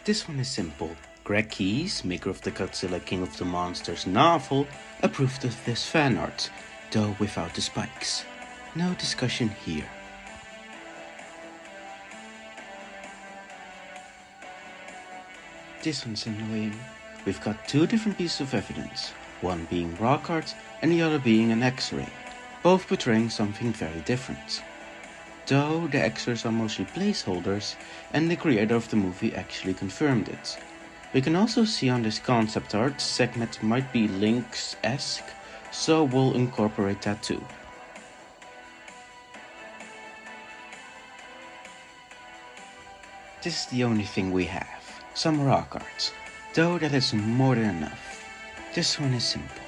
This one is simple. Greg Keyes, maker of the Godzilla King of the Monsters novel, approved of this fan art, though without the spikes. No discussion here. This one's annoying. We've got two different pieces of evidence, one being rock art and the other being an X-ray, both portraying something very different. Though the X-rays are mostly placeholders, and the creator of the movie actually confirmed it. We can also see on this concept art segment might be Lynx-esque, so we'll incorporate that too. This is the only thing we have. Some rock art, though that is more than enough. This one is simple.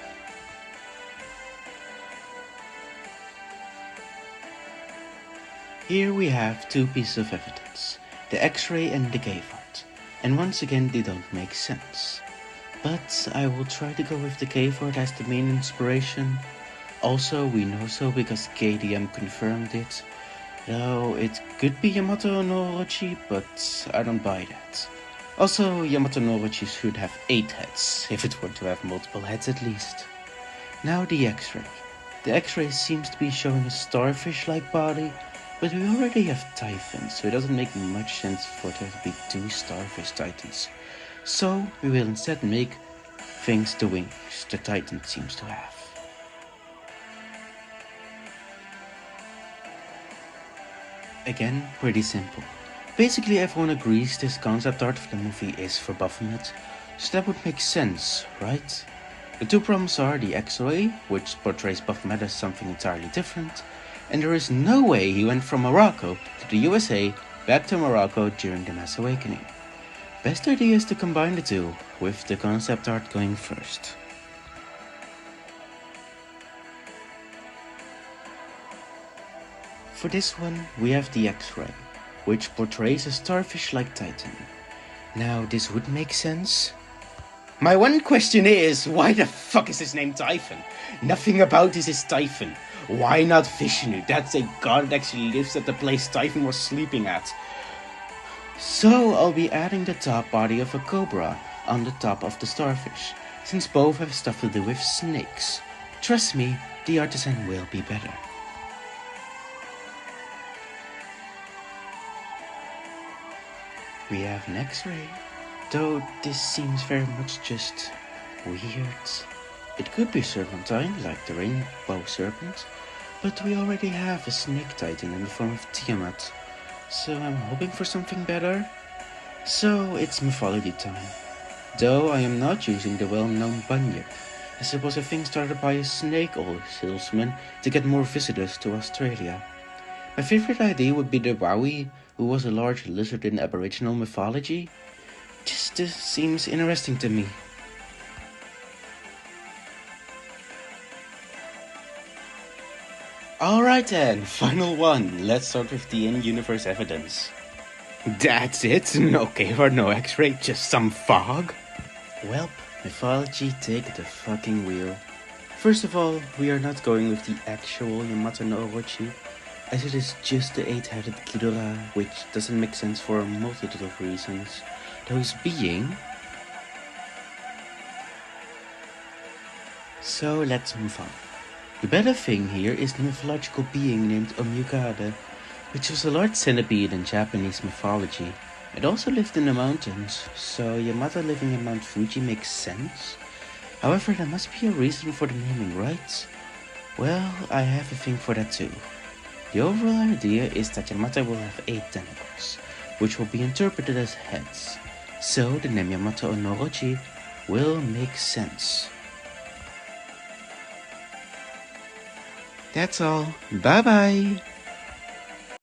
Here we have two pieces of evidence, the X-ray and the cave art, and once again they don't make sense. But I will try to go with the cave art as the main inspiration. Also, we know so because KDM confirmed it, though it could be Yamato no Orochi, but I don't buy that. Also, Yamato no Orochi should have 8 heads, if it were to have multiple heads at least. Now the X-ray. The X-ray seems to be showing a starfish-like body, but we already have Typhons, so it doesn't make much sense for there to be 2 starfish titans. So we will instead make things the wings the Titan seems to have. Again, pretty simple. Basically everyone agrees this concept art of the movie is for Baphomet, so that would make sense, right? The two problems are the X-ray, which portrays Baphomet as something entirely different, and there is no way he went from Morocco to the USA back to Morocco during the Mass Awakening. Best idea is to combine the two, with the concept art going first. For this one, we have the X-ray, which portrays a starfish-like titan. Now, this would make sense. My one question is, why the fuck is his name Typhon? Nothing about this is Typhon. Why not Vishnu? That's a god that actually lives at the place Typhon was sleeping at. So I'll be adding the top body of a cobra on the top of the starfish, since both have stuff to do with snakes. Trust me, the artisan will be better. We have an X-ray, though this seems very much just weird. It could be serpentine, like the rainbow serpent, but we already have a snake titan in the form of Tiamat, so I'm hoping for something better. So it's mythology time, though I am not using the well-known Bunyip, as it was a thing started by a snake oil salesman to get more visitors to Australia. My favorite idea would be the Wowie, who was a large lizard in Aboriginal mythology. Just this seems interesting to me. Alright then, final one. Let's start with the in-universe evidence. That's it? No cave or no X-ray, just some fog? Welp, mythology, take the fucking wheel. First of all, we are not going with the actual Yamato no Orochi, as it is just the 8-headed Ghidorah, which doesn't make sense for a multitude of reasons. Those being... So let's move on. The better thing here is the mythological being named Omyukade, which was a large centipede in Japanese mythology. It also lived in the mountains, so Yamato living in Mount Fuji makes sense. However, there must be a reason for the naming, right? Well, I have a thing for that too. The overall idea is that Yamato will have 8 tentacles, which will be interpreted as heads, so the name Yamato no Orochi will make sense. That's all, bye bye!